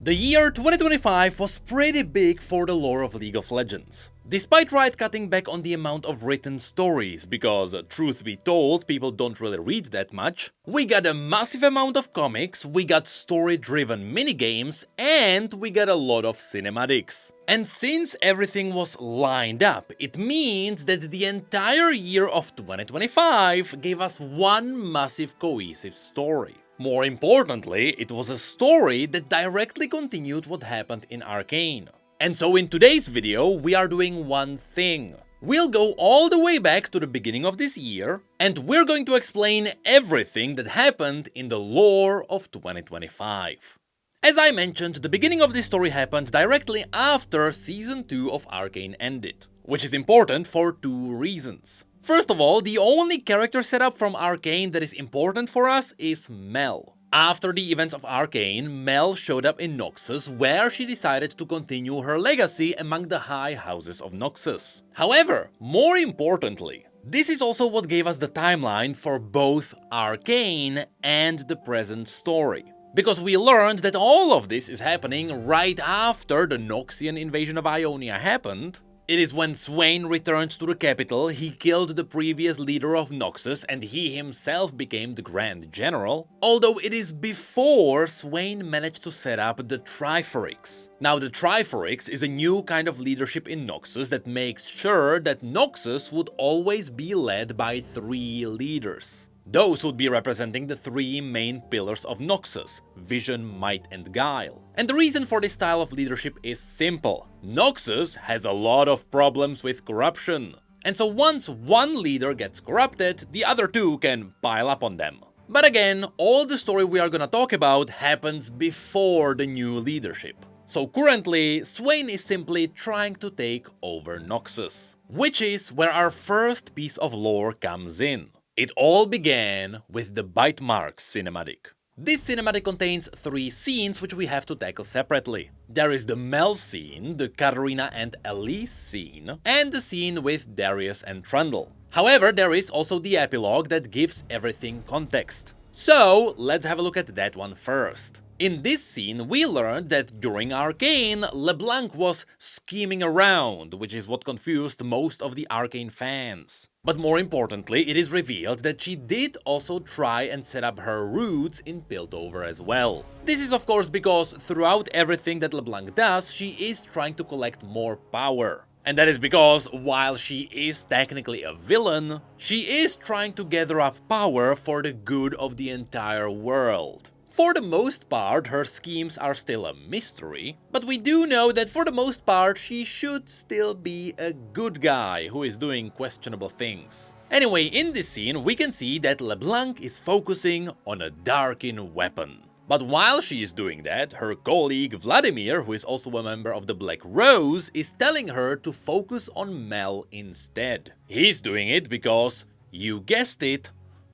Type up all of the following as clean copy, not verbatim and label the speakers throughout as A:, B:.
A: The year 2025 was pretty big for the lore of League of Legends. Despite Riot cutting back on the amount of written stories, because truth be told, people don't really read that much, we got a massive amount of comics, we got story-driven minigames, and we got a lot of cinematics. And since everything was lined up, it means that the entire year of 2025 gave us one massive cohesive story. More importantly, it was a story that directly continued what happened in Arcane. And so in today's video, we are doing one thing. We'll go all the way back to the beginning of this year, and we're going to explain everything that happened in the lore of 2025. As I mentioned, the beginning of this story happened directly after Season 2 of Arcane ended, which is important for two reasons. First of all, the only character setup from Arcane that is important for us is Mel. After the events of Arcane, Mel showed up in Noxus, where she decided to continue her legacy among the high houses of Noxus. However, more importantly, this is also what gave us the timeline for both Arcane and the present story. Because we learned that all of this is happening right after the Noxian invasion of Ionia happened. It is when Swain returned to the capital, he killed the previous leader of Noxus and he himself became the Grand General, although it is before Swain managed to set up the Triforix. Now the Triforix is a new kind of leadership in Noxus that makes sure that Noxus would always be led by 3 leaders. Those would be representing the 3 main pillars of Noxus: Vision, Might and Guile. And the reason for this style of leadership is simple. Noxus has a lot of problems with corruption. And so once one leader gets corrupted, the other 2 can pile up on them. But again, all the story we are gonna talk about happens before the new leadership. So currently, Swain is simply trying to take over Noxus, which is where our first piece of lore comes in. It all began with the Bite Marks cinematic. This cinematic contains 3 scenes which we have to tackle separately. There is the Mel scene, the Karina and Elise scene, and the scene with Darius and Trundle. However, there is also the epilogue that gives everything context. So, let's have a look at that one first. In this scene, we learned that during Arcane, LeBlanc was scheming around, which is what confused most of the Arcane fans. But more importantly, it is revealed that she did also try and set up her roots in Piltover as well. This is of course because throughout everything that LeBlanc does, she is trying to collect more power. And that is because, while she is technically a villain, she is trying to gather up power for the good of the entire world. For the most part, her schemes are still a mystery, but we do know that for the most part she should still be a good guy who is doing questionable things. Anyway, in this scene we can see that LeBlanc is focusing on a Darkin weapon. But while she is doing that, her colleague Vladimir, who is also a member of the Black Rose, is telling her to focus on Mel instead. He's doing it because, you guessed it,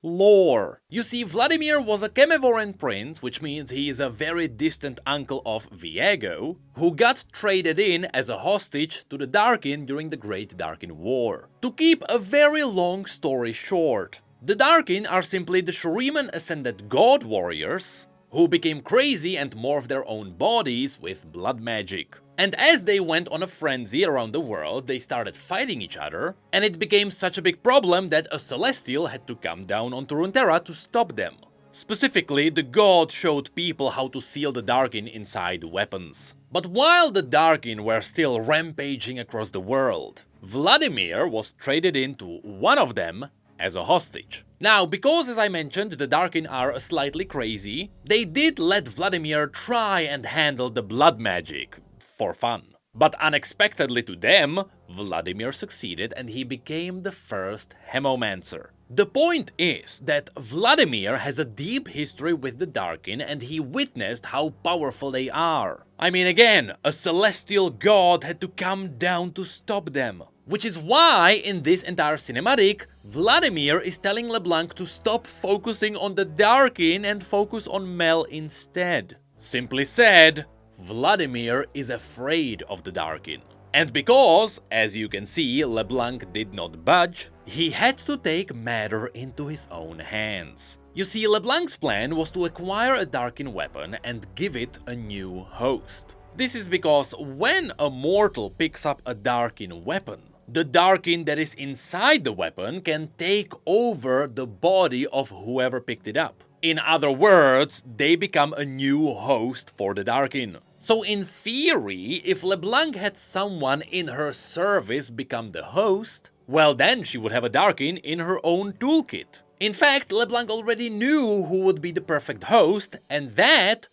A: lore. You see, Vladimir was a Chemevoran prince, which means he is a very distant uncle of Viego, who got traded in as a hostage to the Darkin during the Great Darkin War. To keep a very long story short, the Darkin are simply the Shuriman Ascended God Warriors, who became crazy and morphed their own bodies with blood magic. And as they went on a frenzy around the world, they started fighting each other, and it became such a big problem that a Celestial had to come down onto Runeterra to stop them. Specifically, the god showed people how to seal the Darkin inside weapons. But while the Darkin were still rampaging across the world, Vladimir was traded into one of them as a hostage. Now, because as I mentioned, the Darkin are slightly crazy, they did let Vladimir try and handle the blood magic for fun. But unexpectedly to them, Vladimir succeeded and he became the first Hemomancer. The point is that Vladimir has a deep history with the Darkin and he witnessed how powerful they are. I mean, again, a celestial god had to come down to stop them. Which is why, in this entire cinematic, Vladimir is telling LeBlanc to stop focusing on the Darkin and focus on Mel instead. Simply said, Vladimir is afraid of the Darkin. And because, as you can see, LeBlanc did not budge, He had to take matter into his own hands. You see, LeBlanc's plan was to acquire a Darkin weapon and give it a new host. This is because when a mortal picks up a Darkin weapon, the Darkin that is inside the weapon can take over the body of whoever picked it up. In other words, they become a new host for the Darkin. So in theory, if LeBlanc had someone in her service become the host, well then she would have a Darkin in her own toolkit. In fact, LeBlanc already knew who would be the perfect host, and that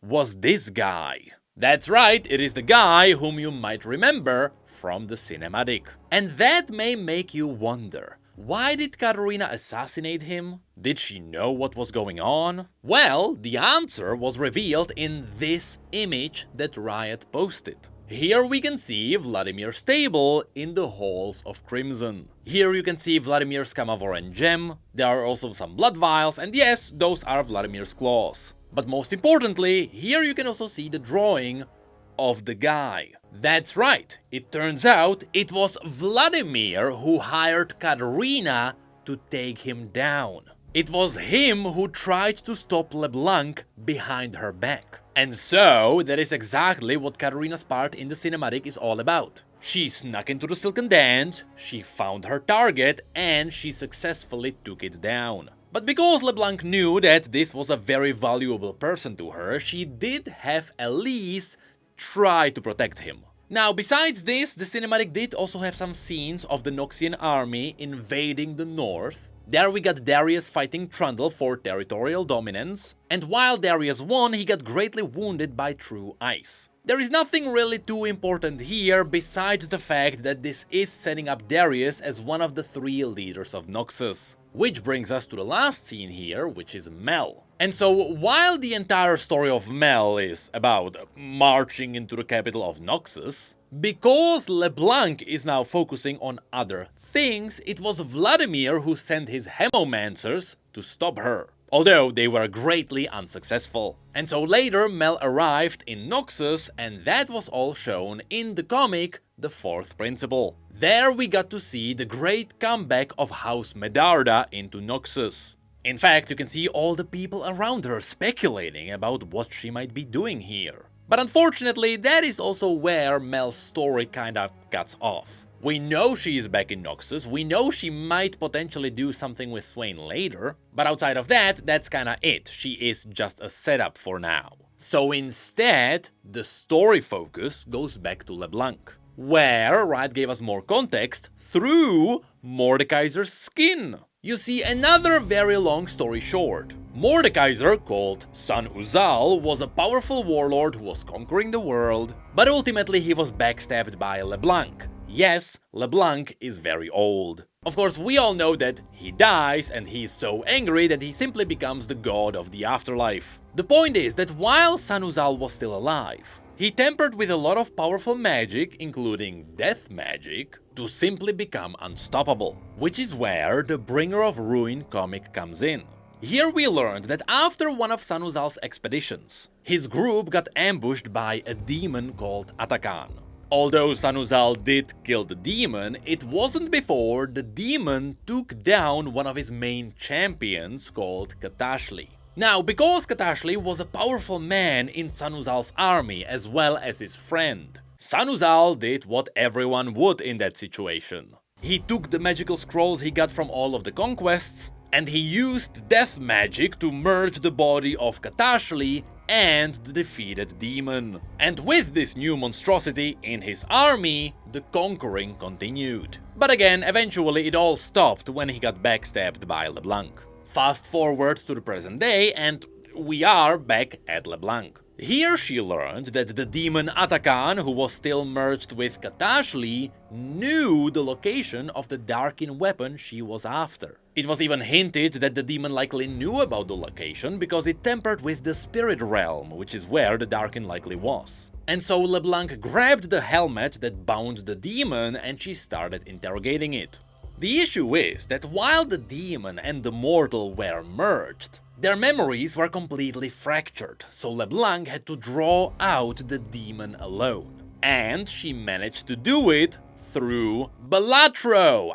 A: was this guy. That's right, it is the guy whom you might remember from the cinematic. And that may make you wonder, why did Karina assassinate him? Did she know what was going on? Well, the answer was revealed in this image that Riot posted. Here we can see Vladimir's table in the halls of Crimson. Here you can see Vladimir's Kamavor and Gem. There are also some blood vials, and yes, those are Vladimir's claws. But most importantly, here you can also see the drawing of the guy. That's right, it turns out it was Vladimir who hired Karina to take him down. It was him who tried to stop LeBlanc behind her back. And so, that is exactly what Karina's part in the cinematic is all about. She snuck into the Silken Dance, she found her target, and she successfully took it down. But because LeBlanc knew that this was a very valuable person to her, she did have Elise try to protect him. Now, besides this, the cinematic did also have some scenes of the Noxian army invading the north. There we got Darius fighting Trundle for territorial dominance, and while Darius won, he got greatly wounded by True Ice. There is nothing really too important here besides the fact that this is setting up Darius as one of the 3 leaders of Noxus. Which brings us to the last scene here, which is Mel. And so, while the entire story of Mel is about marching into the capital of Noxus, because LeBlanc is now focusing on other things, it was Vladimir who sent his Hemomancers to stop her. Although they were greatly unsuccessful. And so later Mel arrived in Noxus, and that was all shown in the comic The Fourth Principle. There we got to see the great comeback of House Medarda into Noxus. In fact, you can see all the people around her speculating about what she might be doing here. But unfortunately, that is also where Mel's story kinda cuts off. We know she is back in Noxus, we know she might potentially do something with Swain later, but outside of that, that's kinda it. She is just a setup for now. So instead, the story focus goes back to LeBlanc, where Riot gave us more context through Mordekaiser's skin. You see, another very long story short. Mordekaiser, called San Uzal, was a powerful warlord who was conquering the world, but ultimately he was backstabbed by LeBlanc. Yes, LeBlanc is very old. Of course, we all know that he dies and he's so angry that he simply becomes the god of the afterlife. The point is that while San Uzal was still alive, he tempered with a lot of powerful magic, including death magic, to simply become unstoppable. Which is where the Bringer of Ruin comic comes in. Here we learned that after one of San Uzal's expeditions, his group got ambushed by a demon called Atakan. Although San Uzal did kill the demon, it wasn't before the demon took down one of his main champions called Katashli. Now, because Katashli was a powerful man in San Uzal's army as well as his friend, San Uzal did what everyone would in that situation. He took the magical scrolls he got from all of the conquests, and he used death magic to merge the body of Katashli and the defeated demon. And with this new monstrosity in his army, the conquering continued. But again, eventually it all stopped when he got backstabbed by LeBlanc. Fast forward to the present day and we are back at LeBlanc. Here she learned that the demon Atakan, who was still merged with Katashli, knew the location of the Darkin weapon she was after. It was even hinted that the demon likely knew about the location because it tempered with the spirit realm, which is where the Darkin likely was. And so LeBlanc grabbed the helmet that bound the demon and she started interrogating it. The issue is that while the demon and the mortal were merged, their memories were completely fractured, so LeBlanc had to draw out the demon alone. And she managed to do it through Balatro,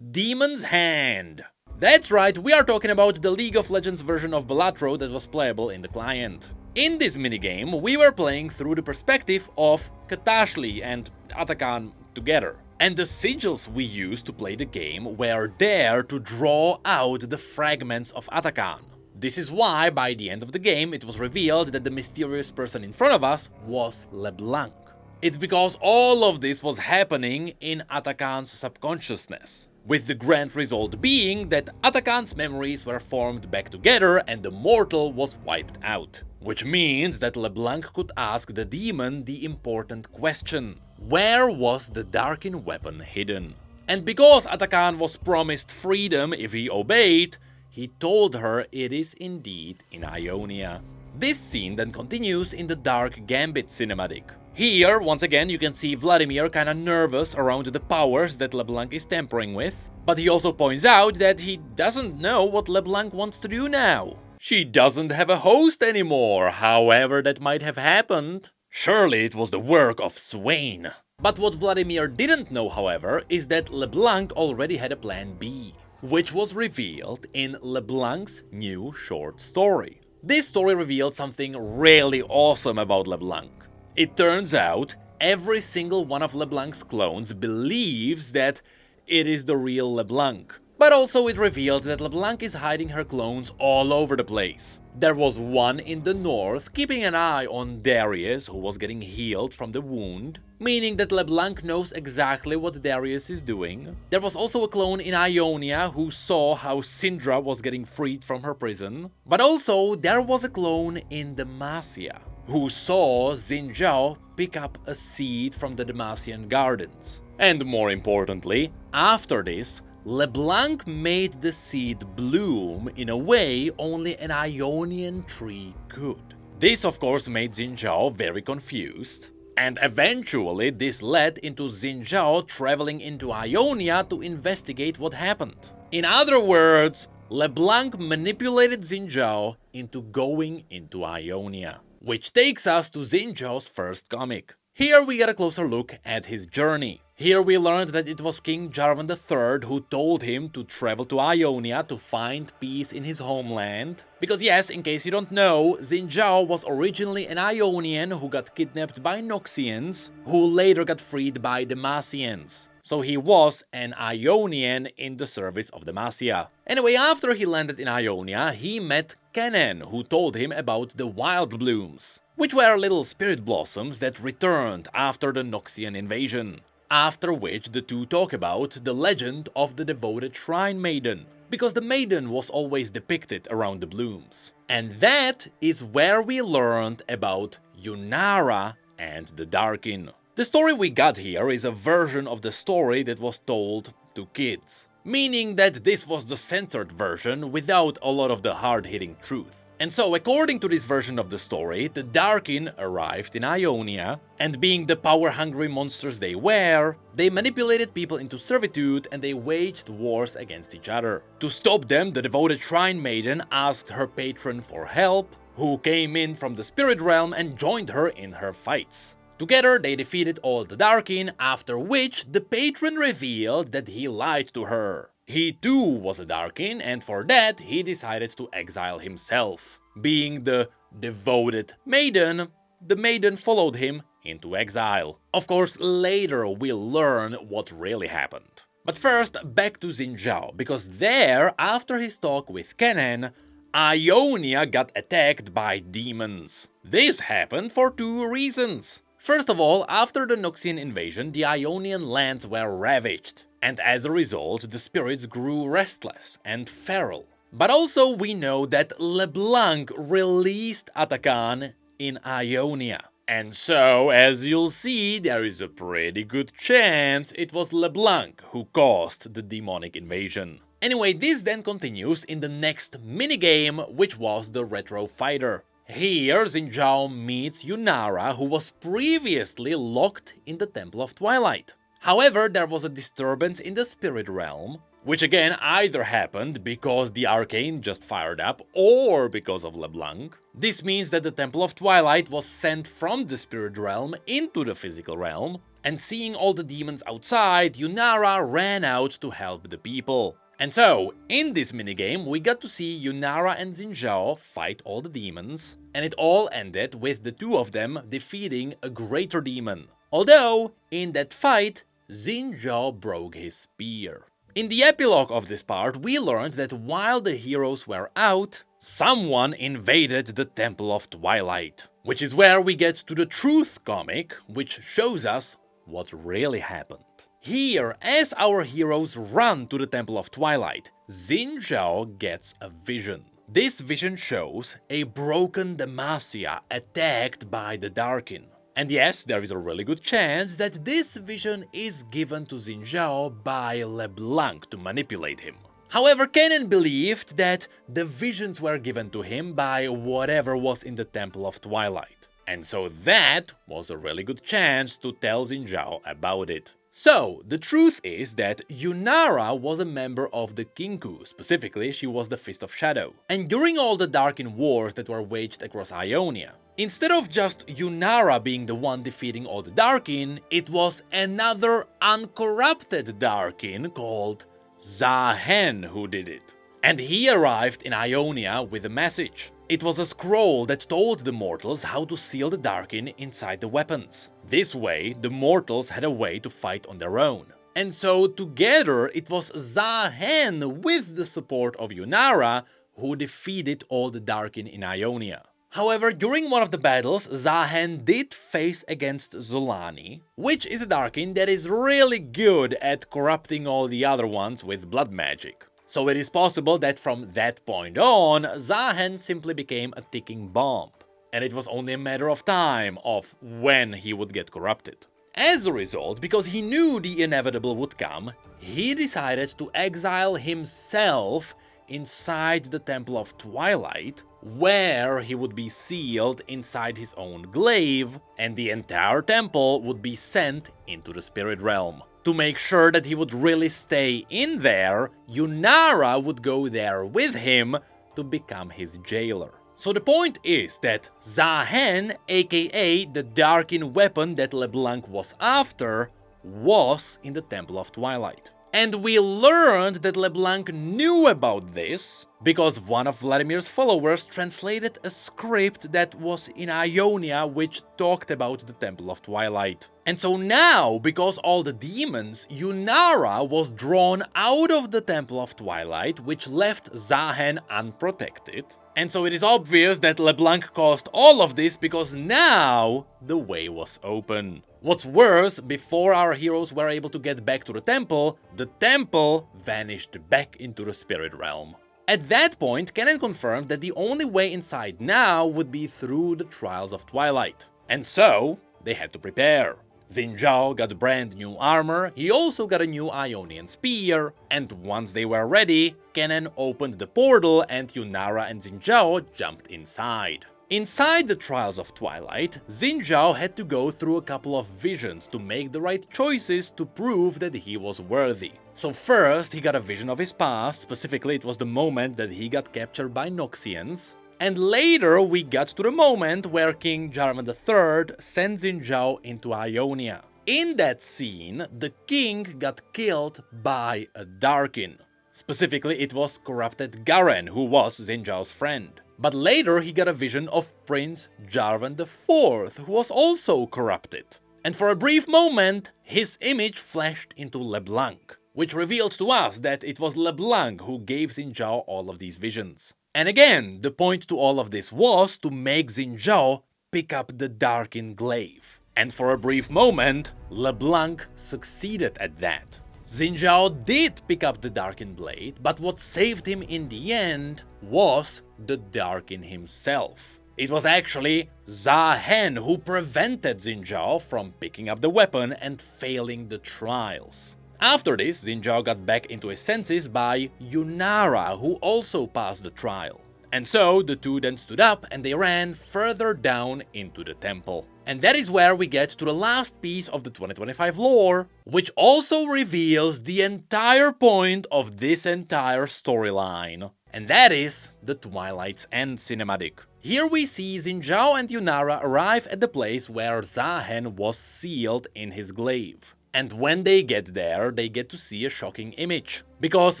A: Demon's Hand. That's right, we are talking about the League of Legends version of Balatro that was playable in the client. In this minigame, we were playing through the perspective of Katashli and Atakan together. And the sigils we used to play the game were there to draw out the fragments of Atakan. This is why, by the end of the game, it was revealed that the mysterious person in front of us was LeBlanc. It's because all of this was happening in Atakan's subconsciousness, with the grand result being that Atakan's memories were formed back together and the mortal was wiped out. Which means that LeBlanc could ask the demon the important question: where was the Darkin weapon hidden? And because Atakan was promised freedom if he obeyed, he told her it is indeed in Ionia. This scene then continues in the Dark Gambit cinematic. Here, once again, you can see Vladimir kinda nervous around the powers that LeBlanc is tampering with, but he also points out that he doesn't know what LeBlanc wants to do now. She doesn't have a host anymore, however that might have happened. Surely it was the work of Swain. But what Vladimir didn't know, however, is that LeBlanc already had a plan B, which was revealed in LeBlanc's new short story. This story revealed something really awesome about LeBlanc. It turns out, every single one of LeBlanc's clones believes that it is the real LeBlanc. But also it revealed that LeBlanc is hiding her clones all over the place. There was one in the north keeping an eye on Darius, who was getting healed from the wound, meaning that LeBlanc knows exactly what Darius is doing. There was also a clone in Ionia who saw how Syndra was getting freed from her prison. But also there was a clone in Demacia who saw Xin Zhao pick up a seed from the Demacian gardens. And more importantly, after this, LeBlanc made the seed bloom in a way only an Ionian tree could. This of course made Xin Zhao very confused, and eventually this led into Xin Zhao traveling into Ionia to investigate what happened. In other words, LeBlanc manipulated Xin Zhao into going into Ionia. Which takes us to Xin Zhao's first comic. Here we get a closer look at his journey. Here we learned that it was King Jarvan III who told him to travel to Ionia to find peace in his homeland. Because yes, in case you don't know, Xin Zhao was originally an Ionian who got kidnapped by Noxians, who later got freed by Demacians. So he was an Ionian in the service of Demacia. Anyway, after he landed in Ionia, he met Kennen, who told him about the Wild Blooms, which were little spirit blossoms that returned after the Noxian invasion. After which the two talk about the legend of the devoted Shrine Maiden, because the maiden was always depicted around the blooms. And that is where we learned about Yunara and the Darkin. The story we got here is a version of the story that was told to kids, meaning that this was the censored version without a lot of the hard-hitting truth. And so, according to this version of the story, the Darkin arrived in Ionia, and being the power-hungry monsters they were, they manipulated people into servitude and they waged wars against each other. To stop them, the devoted Shrine Maiden asked her patron for help, who came in from the spirit realm and joined her in her fights. Together, they defeated all the Darkin, after which the patron revealed that he lied to her. He too was a Darkin, and for that he decided to exile himself. Being the devoted maiden, the maiden followed him into exile. Of course, later we'll learn what really happened. But first, back to Xin Zhao, because there, after his talk with Kennen, Ionia got attacked by demons. This happened for two reasons. First of all, after the Noxian invasion, the Ionian lands were ravaged, and as a result, the spirits grew restless and feral. But also we know that LeBlanc released Atakan in Ionia. And so, as you'll see, there is a pretty good chance it was LeBlanc who caused the demonic invasion. Anyway, this then continues in the next minigame, which was the Retro Fighter. Here, Xin Zhao meets Yunara, who was previously locked in the Temple of Twilight. However, there was a disturbance in the spirit realm, which again either happened because the arcane just fired up or because of LeBlanc. This means that the Temple of Twilight was sent from the spirit realm into the physical realm, and seeing all the demons outside, Yunara ran out to help the people. And so, in this minigame, we got to see Yunara and Xin Zhao fight all the demons, and it all ended with the two of them defeating a greater demon. Although, in that fight, Xin Zhao broke his spear. In the epilogue of this part, we learned that while the heroes were out, someone invaded the Temple of Twilight, which is where we get to the Truth comic, which shows us what really happened. Here, as our heroes run to the Temple of Twilight, Xin Zhao gets a vision. This vision shows a broken Demacia attacked by the Darkin. And yes, there is a really good chance that this vision is given to Xin Zhao by LeBlanc to manipulate him. However, Kennen believed that the visions were given to him by whatever was in the Temple of Twilight. And so that was a really good chance to tell Xin Zhao about it. So, the truth is that Yunara was a member of the Kinku, specifically she was the Fist of Shadow. And during all the Darkin wars that were waged across Ionia, instead of just Yunara being the one defeating all the Darkin, it was another uncorrupted Darkin called Zahen who did it. And he arrived in Ionia with a message. It was a scroll that told the mortals how to seal the Darkin inside the weapons. This way, the mortals had a way to fight on their own. And so together it was Zahen with the support of Yunara who defeated all the Darkin in Ionia. However, during one of the battles, Zahen did face against Zolani, which is a Darkin that is really good at corrupting all the other ones with blood magic. So it is possible that from that point on, Zahen simply became a ticking bomb, and it was only a matter of time of when he would get corrupted. As a result, because he knew the inevitable would come, he decided to exile himself inside the Temple of Twilight, where he would be sealed inside his own glaive, and the entire temple would be sent into the spirit realm. To make sure that he would really stay in there, Yunara would go there with him to become his jailer. So the point is that Zahen, aka the Darkin weapon that LeBlanc was after, was in the Temple of Twilight. And we learned that LeBlanc knew about this because one of Vladimir's followers translated a script that was in Ionia which talked about the Temple of Twilight. And so now, because all the demons, Yunara was drawn out of the Temple of Twilight, which left Zahen unprotected. And so it is obvious that LeBlanc caused all of this because now the way was open. What's worse, before our heroes were able to get back to the temple vanished back into the spirit realm. At that point, Kennen confirmed that the only way inside now would be through the Trials of Twilight. And so, they had to prepare. Xin Zhao got brand new armor, he also got a new Ionian spear, and once they were ready, Kennen opened the portal and Yunara and Xin Zhao jumped inside. Inside the Trials of Twilight, Xin Zhao had to go through a couple of visions to make the right choices to prove that he was worthy. So first, he got a vision of his past, specifically it was the moment that he got captured by Noxians. And later, we got to the moment where King Jarvan III sent Xin Zhao into Ionia. In that scene, the king got killed by a Darkin. Specifically, it was corrupted Garen, who was Xin Zhao's friend. But later he got a vision of Prince Jarvan IV, who was also corrupted. And for a brief moment, his image flashed into LeBlanc, which revealed to us that it was LeBlanc who gave Xin Zhao all of these visions. And again, the point to all of this was to make Xin Zhao pick up the Darkin glaive. And for a brief moment, LeBlanc succeeded at that. Xin Zhao did pick up the Darkin blade, but what saved him in the end was the Darkin himself. It was actually Zahen who prevented Xin Zhao from picking up the weapon and failing the trials. After this, Xin Zhao got back into his senses by Yunara, who also passed the trial. And so the two then stood up and they ran further down into the temple. And that is where we get to the last piece of the 2025 lore, which also reveals the entire point of this entire storyline. And that is the Twilight's End cinematic. Here we see Xin Zhao and Yunara arrive at the place where Zahen was sealed in his glaive. And when they get there, they get to see a shocking image. Because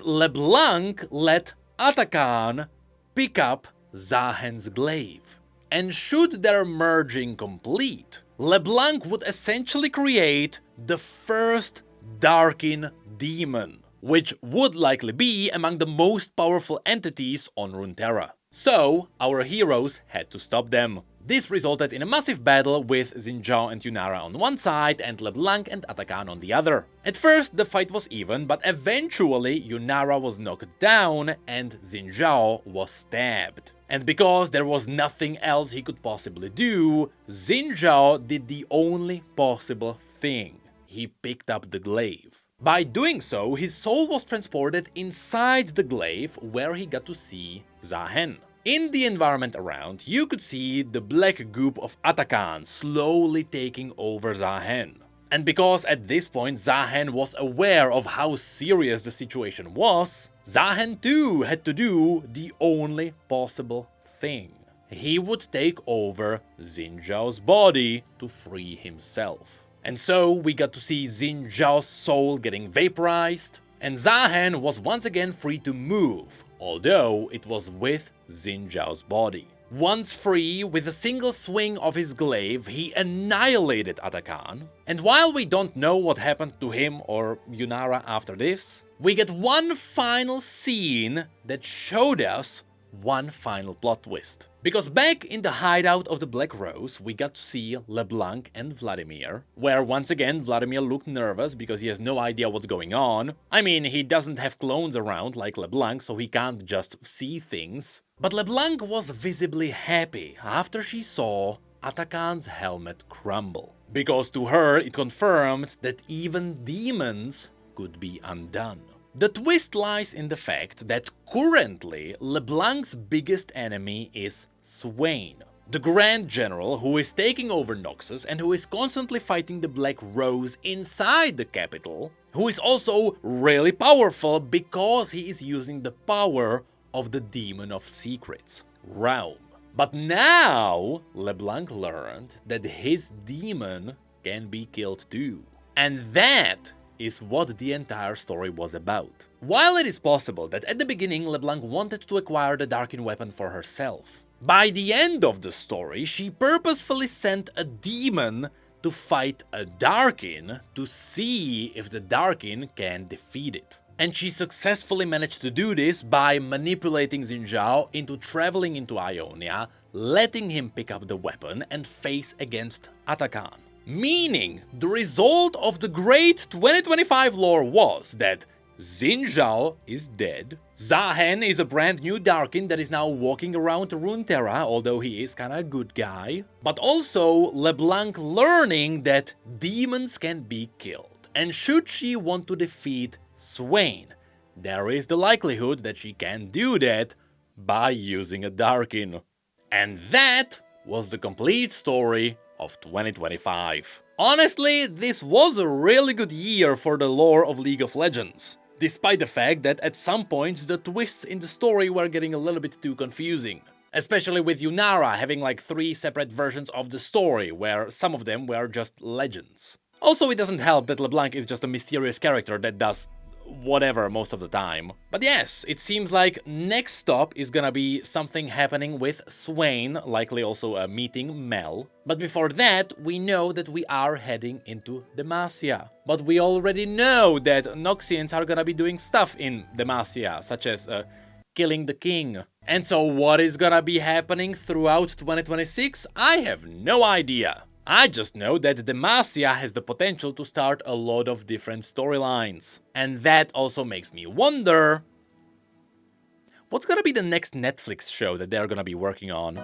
A: LeBlanc let Atakan pick up Zahen's glaive. And should their merging complete, LeBlanc would essentially create the first Darkin demon, which would likely be among the most powerful entities on Runeterra. So, our heroes had to stop them. This resulted in a massive battle with Xin Zhao and Yunara on one side and LeBlanc and Atakan on the other. At first the fight was even, but eventually Yunara was knocked down and Xin Zhao was stabbed. And because there was nothing else he could possibly do, Xin Zhao did the only possible thing. He picked up the glaive. By doing so, his soul was transported inside the glaive where he got to see Zahen. In the environment around, you could see the black goop of Atakan slowly taking over Zahen. And because at this point Zahen was aware of how serious the situation was, Zahen too had to do the only possible thing. He would take over Xin Zhao's body to free himself. And so we got to see Xin Zhao's soul getting vaporized, and Zahen was once again free to move, although it was with Xin Zhao's body. Once free, with a single swing of his glaive, he annihilated Atakan. And while we don't know what happened to him or Yunara after this, we get one final scene that showed us one final plot twist. Because back in the hideout of the Black Rose, we got to see LeBlanc and Vladimir, where once again Vladimir looked nervous because he has no idea what's going on. I mean, he doesn't have clones around like LeBlanc, so he can't just see things. But LeBlanc was visibly happy after she saw Atakan's helmet crumble. Because to her it confirmed that even demons could be undone. The twist lies in the fact that currently LeBlanc's biggest enemy is Swain, the Grand General who is taking over Noxus and who is constantly fighting the Black Rose inside the capital, who is also really powerful because he is using the power of the Demon of Secrets, Realm. But now LeBlanc learned that his demon can be killed too. And that is what the entire story was about. While it is possible that at the beginning LeBlanc wanted to acquire the Darkin weapon for herself, by the end of the story she purposefully sent a demon to fight a Darkin to see if the Darkin can defeat it. And she successfully managed to do this by manipulating Xin Zhao into traveling into Ionia, letting him pick up the weapon and face against Atakan. Meaning, the result of the great 2025 lore was that Xin Zhao is dead, Zahen is a brand new Darkin that is now walking around Runeterra, although he is kinda a good guy, but also LeBlanc learning that demons can be killed, and should she want to defeat Swain, there is the likelihood that she can do that by using a Darkin. And that was the complete story of 2025. Honestly, this was a really good year for the lore of League of Legends, despite the fact that at some points the twists in the story were getting a little bit too confusing. Especially with Yunara having like 3 separate versions of the story, where some of them were just legends. Also, it doesn't help that LeBlanc is just a mysterious character that does whatever most of the time. But yes, it seems like next stop is gonna be something happening with Swain, likely also meeting Mel. But before that, we know that we are heading into Demacia. But we already know that Noxians are gonna be doing stuff in Demacia, such as killing the king. And so what is gonna be happening throughout 2026? I have no idea. I just know that Demacia has the potential to start a lot of different storylines. And that also makes me wonder, what's gonna be the next Netflix show that they're gonna be working on?